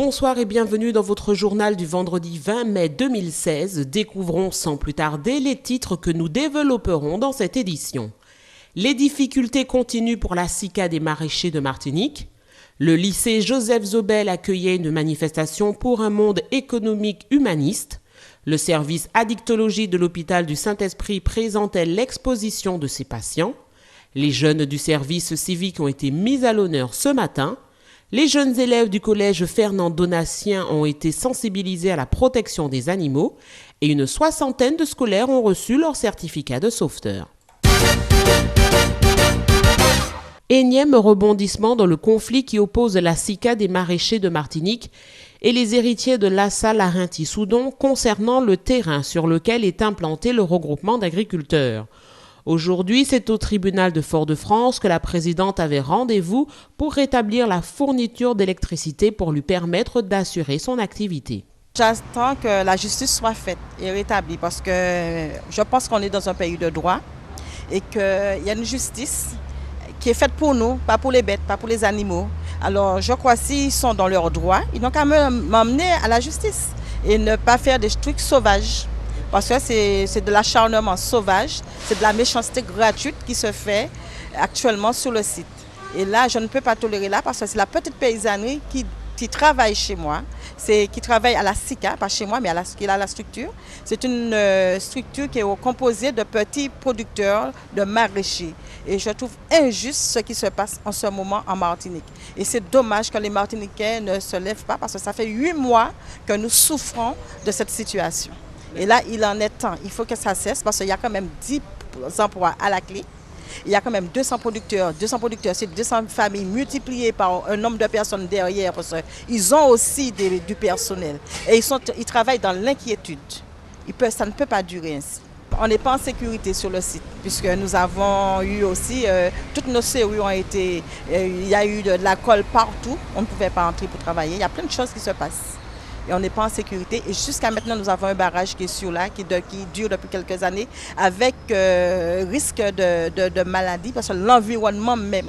Bonsoir et bienvenue dans votre journal du vendredi 20 mai 2016. Découvrons sans plus tarder les titres que nous développerons dans cette édition. Les difficultés continuent pour la SICA des maraîchers de Martinique. Le lycée Joseph Zobel accueillait une manifestation pour un monde économique humaniste. Le service addictologie de l'hôpital du Saint-Esprit présentait l'exposition de ses patients. Les jeunes du service civique ont été mis à l'honneur ce matin. Les jeunes élèves du collège Fernand Donatien ont été sensibilisés à la protection des animaux et une soixantaine de scolaires ont reçu leur certificat de sauveteur. Énième rebondissement dans le conflit qui oppose la SICA des maraîchers de Martinique et les héritiers de Lassa-Larinty-Soudon concernant le terrain sur lequel est implanté le regroupement d'agriculteurs. Aujourd'hui, c'est au tribunal de Fort-de-France que la présidente avait rendez-vous pour rétablir la fourniture d'électricité pour lui permettre d'assurer son activité. J'attends que la justice soit faite et rétablie parce que je pense qu'on est dans un pays de droit et qu'il y a une justice qui est faite pour nous, pas pour les bêtes, pas pour les animaux. Alors je crois que s'ils sont dans leurs droits, ils n'ont qu'à m'emmener à la justice et ne pas faire des trucs sauvages. Parce que c'est de l'acharnement sauvage, c'est de la méchanceté gratuite qui se fait actuellement sur le site. Et là, je ne peux pas tolérer là parce que c'est la petite paysannerie qui travaille chez moi, qui travaille à la SICA, pas chez moi, mais qui a la structure. C'est une structure qui est composée de petits producteurs, de maraîchers. Et je trouve injuste ce qui se passe en ce moment en Martinique. Et c'est dommage que les Martiniquais ne se lèvent pas parce que ça fait 8 mois que nous souffrons de cette situation. Et là, il en est temps. Il faut que ça cesse parce qu'il y a quand même 10 emplois à la clé. Il y a quand même 200 producteurs. 200 producteurs, c'est 200 familles multipliées par un nombre de personnes derrière. Parce qu'ils ont aussi du personnel. Et ils travaillent dans l'inquiétude. Ça ne peut pas durer ainsi. On n'est pas en sécurité sur le site, puisque nous avons eu aussi, toutes nos serrures ont été, il y a eu de la colle partout. On ne pouvait pas entrer pour travailler. Il y a plein de choses qui se passent. Et on n'est pas en sécurité. Et jusqu'à maintenant, nous avons un barrage qui est sur là, qui dure depuis quelques années, avec risque de maladie, parce que l'environnement même,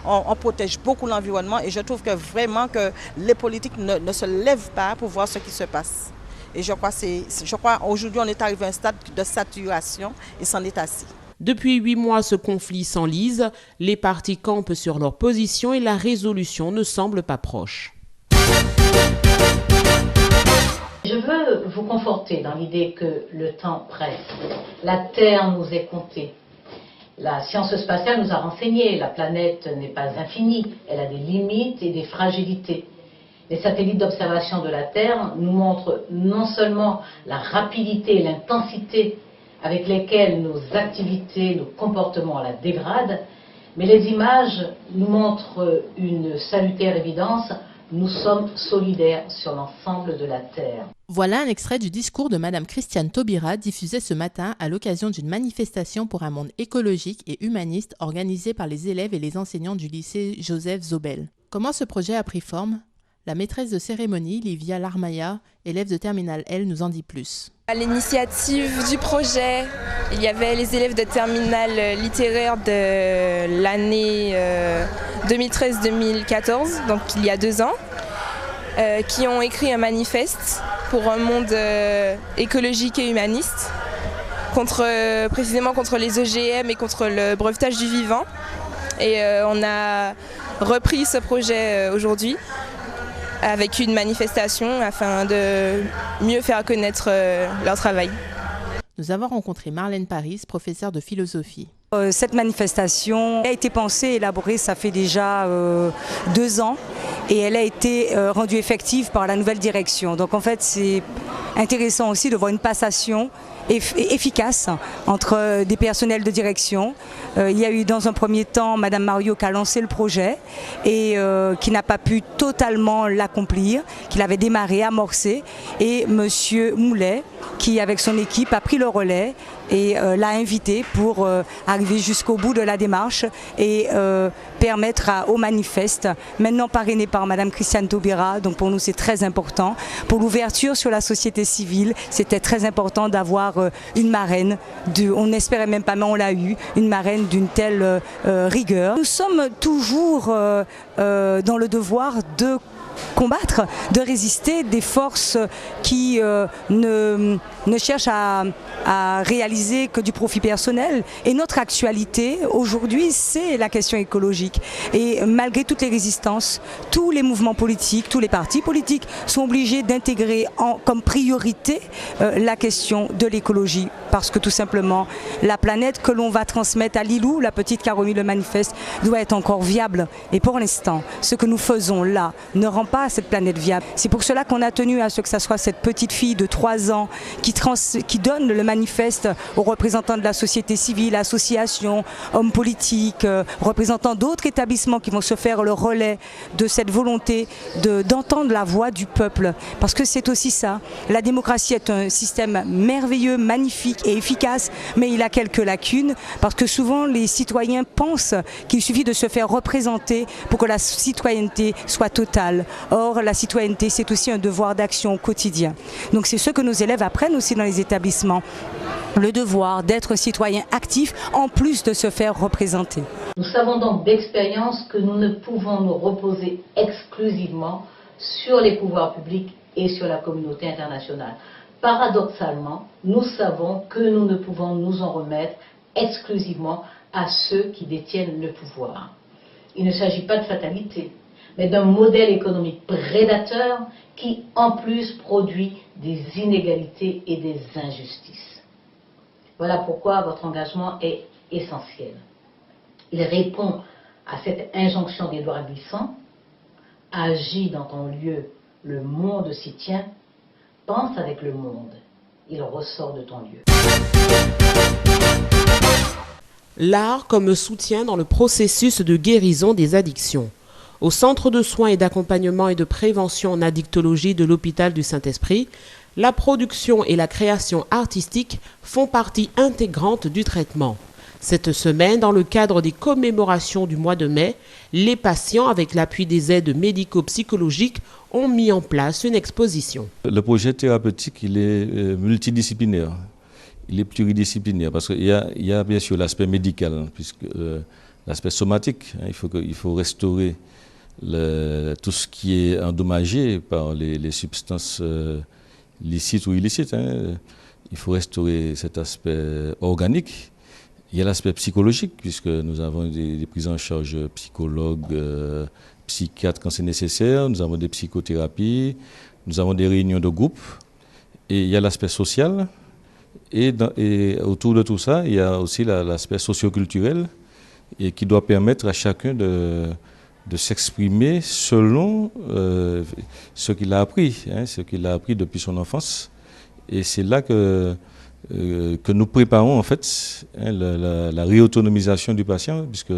on protège beaucoup l'environnement. Et je trouve que vraiment que les politiques ne se lèvent pas pour voir ce qui se passe. Et je crois aujourd'hui, on est arrivé à un stade de saturation et c'en est assez. Depuis 8 mois, ce conflit s'enlise. Les partis campent sur leur position et la résolution ne semble pas proche. Je veux vous conforter dans l'idée que le temps presse. La Terre nous est comptée. La science spatiale nous a renseigné. La planète n'est pas infinie. Elle a des limites et des fragilités. Les satellites d'observation de la Terre nous montrent non seulement la rapidité et l'intensité avec lesquelles nos activités, nos comportements la dégradent, mais les images nous montrent une salutaire évidence. Nous sommes solidaires sur l'ensemble de la Terre. Voilà un extrait du discours de Madame Christiane Taubira diffusé ce matin à l'occasion d'une manifestation pour un monde écologique et humaniste organisée par les élèves et les enseignants du lycée Joseph Zobel. Comment ce projet a pris forme ? La maîtresse de cérémonie, Livia Larmaya, élève de Terminale L, nous en dit plus. À l'initiative du projet, il y avait les élèves de Terminale littéraire de l'année 2013-2014, donc il y a 2 ans, qui ont écrit un manifeste pour un monde écologique et humaniste, précisément contre les OGM et contre le brevetage du vivant. Et on a repris ce projet aujourd'hui avec une manifestation afin de mieux faire connaître leur travail. Nous avons rencontré Marlène Paris, professeure de philosophie. Cette manifestation a été pensée, élaborée, ça fait déjà 2 ans et elle a été rendue effective par la nouvelle direction. Donc en fait c'est intéressant aussi de voir une passation efficace entre des personnels de direction. Il y a eu dans un premier temps Madame Mario qui a lancé le projet et qui n'a pas pu totalement l'accomplir, qu'il avait démarré, amorcé, et Monsieur Moulet qui avec son équipe a pris le relais et l'a invité pour arriver jusqu'au bout de la démarche et permettre au manifeste, maintenant parrainé par Madame Christiane Taubira, donc pour nous c'est très important. Pour l'ouverture sur la société civile, c'était très important d'avoir une marraine, on n'espérait même pas, mais on l'a eu, une marraine d'une telle rigueur. Nous sommes toujours dans le devoir de combattre, de résister des forces qui ne cherchent à réaliser que du profit personnel. Et notre actualité aujourd'hui, c'est la question écologique. Et malgré toutes les résistances, tous les mouvements politiques, tous les partis politiques sont obligés d'intégrer comme priorité la question de l'écologie. Parce que tout simplement, la planète que l'on va transmettre à Lilou, la petite Caroline le manifeste, doit être encore viable. Et pour l'instant, ce que nous faisons là ne rend pas cette planète viable. C'est pour cela qu'on a tenu à ce que ça soit cette petite fille de 3 ans qui donne le manifeste aux représentants de la société civile, associations, hommes politiques, représentants d'autres établissements qui vont se faire le relais de cette volonté d'entendre la voix du peuple. Parce que c'est aussi ça. La démocratie est un système merveilleux, magnifique et efficace, mais il a quelques lacunes parce que souvent les citoyens pensent qu'il suffit de se faire représenter pour que la citoyenneté soit totale. Or, la citoyenneté, c'est aussi un devoir d'action au quotidien. Donc c'est ce que nos élèves apprennent aussi dans les établissements. Le devoir d'être citoyen actif en plus de se faire représenter. Nous savons donc d'expérience que nous ne pouvons nous reposer exclusivement sur les pouvoirs publics et sur la communauté internationale. Paradoxalement, nous savons que nous ne pouvons nous en remettre exclusivement à ceux qui détiennent le pouvoir. Il ne s'agit pas de fatalité, mais d'un modèle économique prédateur qui, en plus, produit des inégalités et des injustices. Voilà pourquoi votre engagement est essentiel. Il répond à cette injonction d'Édouard Glissant. Agis dans ton lieu, le monde s'y tient. Pense avec le monde, il ressort de ton lieu. L'art comme soutien dans le processus de guérison des addictions. Au Centre de soins et d'accompagnement et de prévention en addictologie de l'hôpital du Saint-Esprit, la production et la création artistique font partie intégrante du traitement. Cette semaine, dans le cadre des commémorations du mois de mai, les patients, avec l'appui des aides médico-psychologiques, ont mis en place une exposition. Le projet thérapeutique, il est multidisciplinaire, il est pluridisciplinaire, parce qu'il y a bien sûr l'aspect médical, puisque l'aspect somatique, il faut restaurer tout ce qui est endommagé par les substances licites ou illicites. Il faut restaurer cet aspect organique. Il y a l'aspect psychologique, puisque nous avons des prises en charge psychologues, psychiatres quand c'est nécessaire, nous avons des psychothérapies, nous avons des réunions de groupe, et il y a l'aspect social, et autour de tout ça, il y a aussi l'aspect socioculturel, et qui doit permettre à chacun de s'exprimer selon ce qu'il a appris, ce qu'il a appris depuis son enfance. Et c'est là que nous préparons en fait la réautonomisation du patient, puisque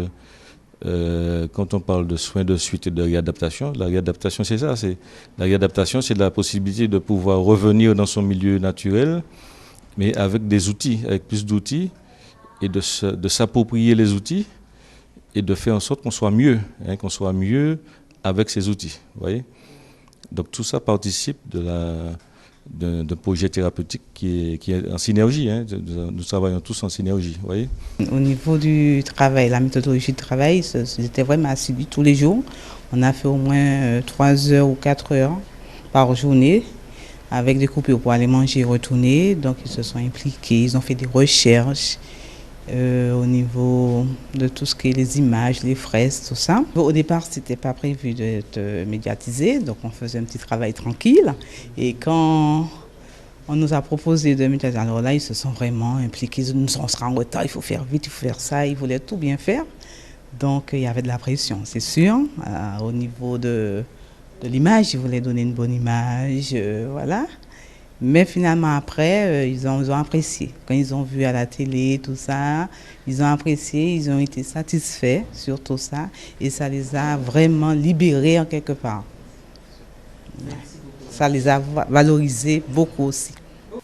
quand on parle de soins de suite et de réadaptation, la réadaptation c'est ça, la réadaptation c'est la possibilité de pouvoir revenir dans son milieu naturel, mais avec des outils, avec plus d'outils, et de s'approprier les outils et de faire en sorte qu'on soit mieux avec ces outils. Vous voyez ? Donc tout ça participe d'un projet thérapeutique qui est en synergie. Nous travaillons tous en synergie. Vous voyez ? Au niveau du travail, la méthodologie de travail, c'était vraiment assidu tous les jours. On a fait au moins 3 heures ou 4 heures par journée avec des coupures pour aller manger et retourner. Donc ils se sont impliqués, ils ont fait des recherches au niveau de tout ce qui est les images, les fresques, tout ça. Au départ, ce n'était pas prévu d'être médiatisé, donc on faisait un petit travail tranquille. Et quand on nous a proposé de médiatiser, alors là, ils se sont vraiment impliqués. On sera en retard, il faut faire vite, il faut faire ça, ils voulaient tout bien faire. Donc il y avait de la pression, c'est sûr. Au niveau de l'image, ils voulaient donner une bonne image, voilà. Mais finalement, après, ils ont apprécié. Quand ils ont vu à la télé, tout ça, ils ont apprécié, ils ont été satisfaits sur tout ça. Et ça les a vraiment libérés en quelque part. Ça les a valorisés beaucoup aussi.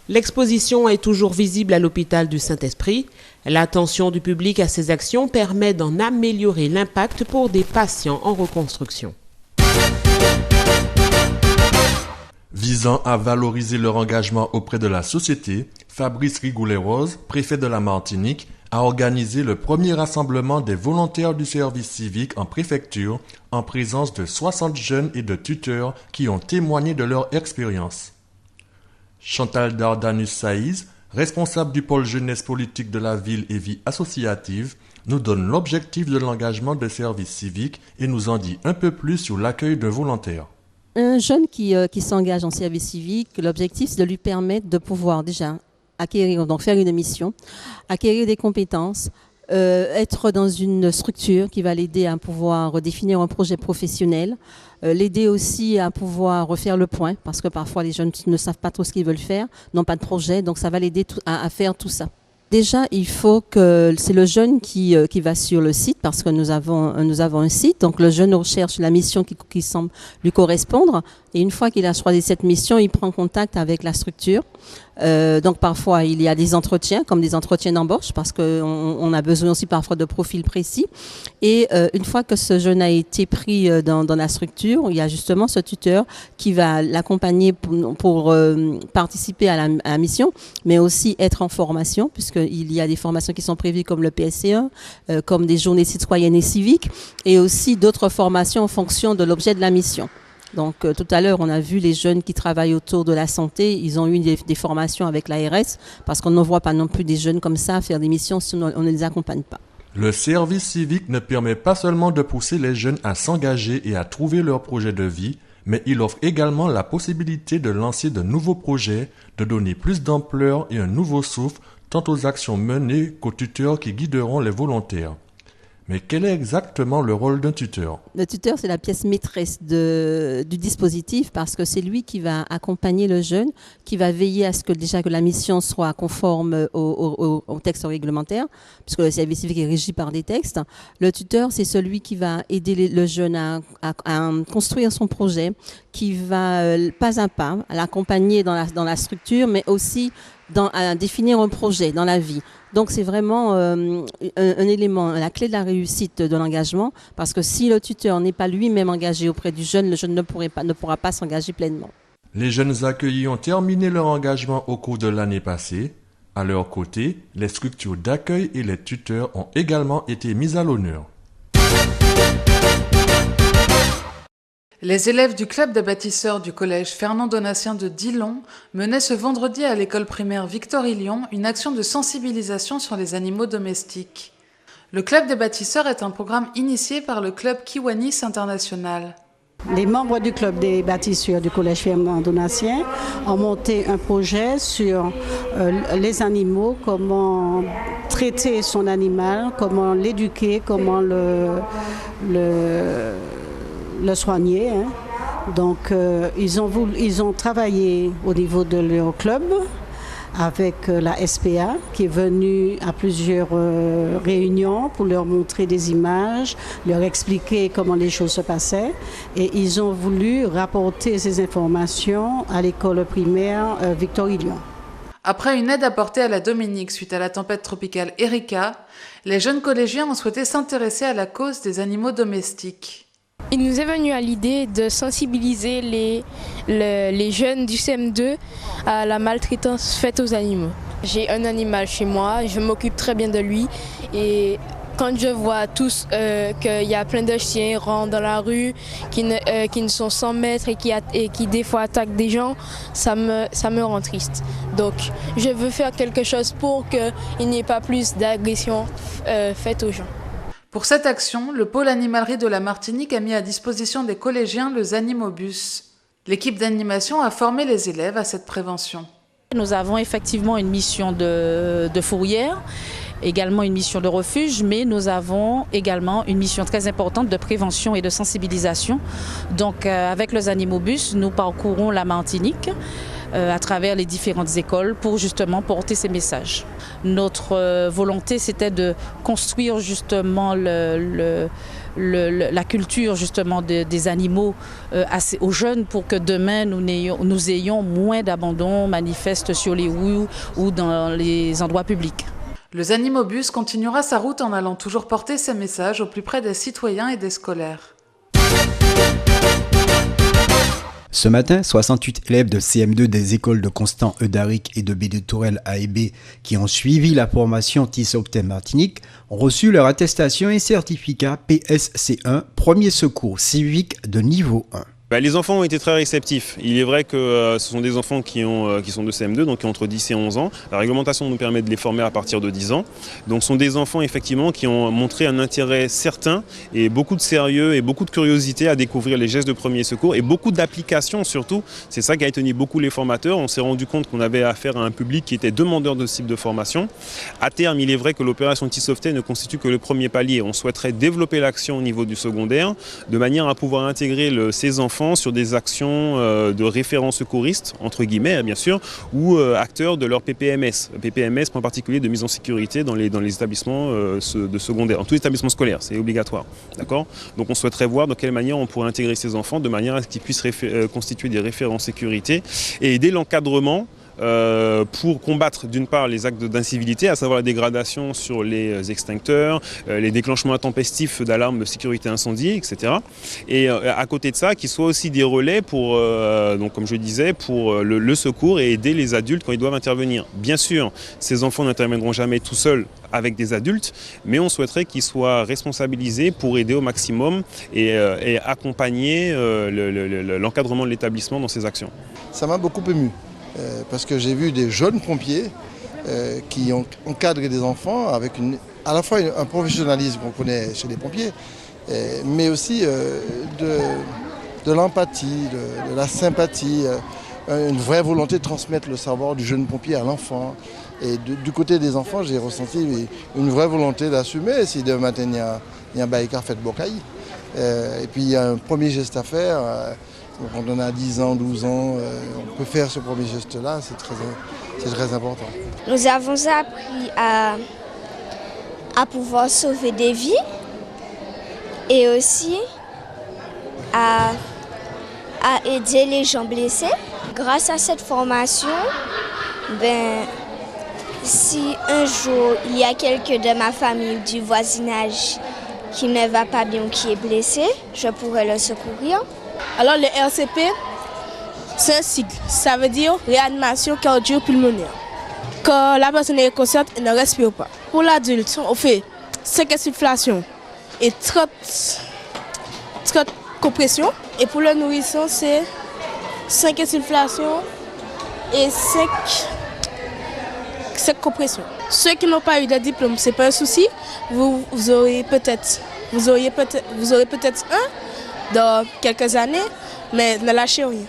L'exposition est toujours visible à l'hôpital du Saint-Esprit. L'attention du public à ces actions permet d'en améliorer l'impact pour des patients en reconstruction. Visant à valoriser leur engagement auprès de la société, Fabrice Rigoulet-Rose, préfet de la Martinique, a organisé le premier rassemblement des volontaires du service civique en préfecture en présence de 60 jeunes et de tuteurs qui ont témoigné de leur expérience. Chantal Dardanus-Saïz, responsable du pôle jeunesse politique de la ville et vie associative, nous donne l'objectif de l'engagement des services civiques et nous en dit un peu plus sur l'accueil de volontaires. Un jeune qui s'engage en service civique, l'objectif c'est de lui permettre de pouvoir déjà acquérir, donc faire une mission, acquérir des compétences, être dans une structure qui va l'aider à pouvoir définir un projet professionnel, l'aider aussi à pouvoir refaire le point, parce que parfois les jeunes ne savent pas trop ce qu'ils veulent faire, n'ont pas de projet, donc ça va l'aider à faire tout ça. Déjà, il faut que c'est le jeune qui va sur le site, parce que nous avons un site, donc le jeune recherche la mission qui semble lui correspondre, et une fois qu'il a choisi cette mission, il prend contact avec la structure. Donc parfois il y a des entretiens, comme des entretiens d'embauche, parce qu'on a besoin aussi parfois de profils précis. Et une fois que ce jeune a été pris dans la structure, il y a justement ce tuteur qui va l'accompagner pour participer à la mission, mais aussi être en formation, puisqu'il y a des formations qui sont prévues comme le PSC1, comme des journées citoyennes et civiques, et aussi d'autres formations en fonction de l'objet de la mission. Donc tout à l'heure, on a vu les jeunes qui travaillent autour de la santé, ils ont eu des formations avec l'ARS, parce qu'on ne voit pas non plus des jeunes comme ça faire des missions si on ne les accompagne pas. Le service civique ne permet pas seulement de pousser les jeunes à s'engager et à trouver leur projet de vie, mais il offre également la possibilité de lancer de nouveaux projets, de donner plus d'ampleur et un nouveau souffle tant aux actions menées qu'aux tuteurs qui guideront les volontaires. Mais quel est exactement le rôle d'un tuteur ? Le tuteur, c'est la pièce maîtresse du dispositif, parce que c'est lui qui va accompagner le jeune, qui va veiller à ce que la mission soit conforme au texte réglementaire, puisque le service civique est régi par des textes. Le tuteur, c'est celui qui va aider le jeune à construire son projet, qui va pas à pas l'accompagner dans la structure, mais aussi à définir un projet dans la vie. Donc c'est vraiment un élément, la clé de la réussite de l'engagement, parce que si le tuteur n'est pas lui-même engagé auprès du jeune, le jeune ne pourra pas s'engager pleinement. Les jeunes accueillis ont terminé leur engagement au cours de l'année passée. À leur côté, les structures d'accueil et les tuteurs ont également été mis à l'honneur. Les élèves du club des bâtisseurs du collège Fernand Donatien de Dillon menaient ce vendredi à l'école primaire Victor-Lyon une action de sensibilisation sur les animaux domestiques. Le club des bâtisseurs est un programme initié par le club Kiwanis International. Les membres du club des bâtisseurs du collège Fernand Donatien ont monté un projet sur les animaux, comment traiter son animal, comment l'éduquer, comment le soigner. Donc ils ont travaillé au niveau de leur club avec la SPA qui est venue à plusieurs réunions pour leur montrer des images, leur expliquer comment les choses se passaient, et ils ont voulu rapporter ces informations à l'école primaire Victor-Lyon. Après une aide apportée à la Dominique suite à la tempête tropicale Erika, les jeunes collégiens ont souhaité s'intéresser à la cause des animaux domestiques. Il nous est venu à l'idée de sensibiliser les jeunes du CM2 à la maltraitance faite aux animaux. J'ai un animal chez moi, je m'occupe très bien de lui, et quand je vois tous qu'il y a plein de chiens errants dans la rue qui ne sont sans maître et qui des fois attaquent des gens, ça me rend triste. Donc je veux faire quelque chose pour qu'il n'y ait pas plus d'agressions faites aux gens. Pour cette action, le pôle animalerie de la Martinique a mis à disposition des collégiens le Animobus. L'équipe d'animation a formé les élèves à cette prévention. Nous avons effectivement une mission de fourrière, également une mission de refuge, mais nous avons également une mission très importante de prévention et de sensibilisation. Donc avec les Animobus, nous parcourons la Martinique à travers les différentes écoles pour justement porter ces messages. Notre volonté, c'était de construire justement la culture justement des animaux aux jeunes pour que demain nous ayons moins d'abandon manifeste sur les rues ou dans les endroits publics. Le Animobus continuera sa route en allant toujours porter ses messages au plus près des citoyens et des scolaires. Ce matin, 68 élèves de CM2 des écoles de Constant Eudaric et de Baie Tourelle à Hébé qui ont suivi la formation Tissot-Opten Martinique ont reçu leur attestation et certificat PSC1 Premier secours civique de niveau 1. Les enfants ont été très réceptifs. Il est vrai que ce sont des enfants qui sont de CM2, donc qui ont entre 10 et 11 ans. La réglementation nous permet de les former à partir de 10 ans. Donc ce sont des enfants effectivement qui ont montré un intérêt certain et beaucoup de sérieux et beaucoup de curiosité à découvrir les gestes de premier secours et beaucoup d'applications surtout. C'est ça qui a étonné beaucoup les formateurs. On s'est rendu compte qu'on avait affaire à un public qui était demandeur de ce type de formation. À terme, il est vrai que l'opération Tissot-Opten ne constitue que le premier palier. On souhaiterait développer l'action au niveau du secondaire de manière à pouvoir intégrer ces enfants sur des actions de référents secouristes, entre guillemets bien sûr, ou acteurs de leur PPMS. PPMS en particulier de mise en sécurité dans les établissements de secondaire, dans tous les établissements scolaires, c'est obligatoire. D'accord ? Donc on souhaiterait voir de quelle manière on pourrait intégrer ces enfants de manière à ce qu'ils puissent constituer des référents sécurité et aider l'encadrement pour combattre d'une part les actes d'incivilité, à savoir la dégradation sur les extincteurs, les déclenchements intempestifs d'alarmes de sécurité incendie, etc. Et à côté de ça, qu'ils soient aussi des relais pour, donc comme je disais, pour le secours et aider les adultes quand ils doivent intervenir. Bien sûr, ces enfants n'interviendront jamais tout seuls avec des adultes, mais on souhaiterait qu'ils soient responsabilisés pour aider au maximum et accompagner l'encadrement de l'établissement dans ses actions. Ça m'a beaucoup ému. Parce que j'ai vu des jeunes pompiers qui ont encadré des enfants avec à la fois un professionnalisme qu'on connaît chez les pompiers, mais aussi de l'empathie, de la sympathie, une vraie volonté de transmettre le savoir du jeune pompier à l'enfant. Et du côté des enfants, j'ai ressenti une vraie volonté d'assumer si demain matin il y a un baïkar fait de Bocaï. Et puis il y a un premier geste à faire. Quand on a 10 ans, 12 ans, on peut faire ce premier geste-là, c'est très important. Nous avons appris à pouvoir sauver des vies et aussi à aider les gens blessés. Grâce à cette formation, si un jour il y a quelqu'un de ma famille ou du voisinage qui ne va pas bien ou qui est blessé, je pourrais le secourir. Alors le RCP, c'est un cycle, ça veut dire réanimation cardio-pulmonaire. Quand la personne est consciente, elle ne respire pas. Pour l'adulte, on fait 5 insufflations et 30 compressions. Et pour le nourrisson, c'est 5 insufflations et 5 compressions. Ceux qui n'ont pas eu de diplôme, ce n'est pas un souci. Vous aurez peut-être un dans quelques années, mais ne lâchez rien.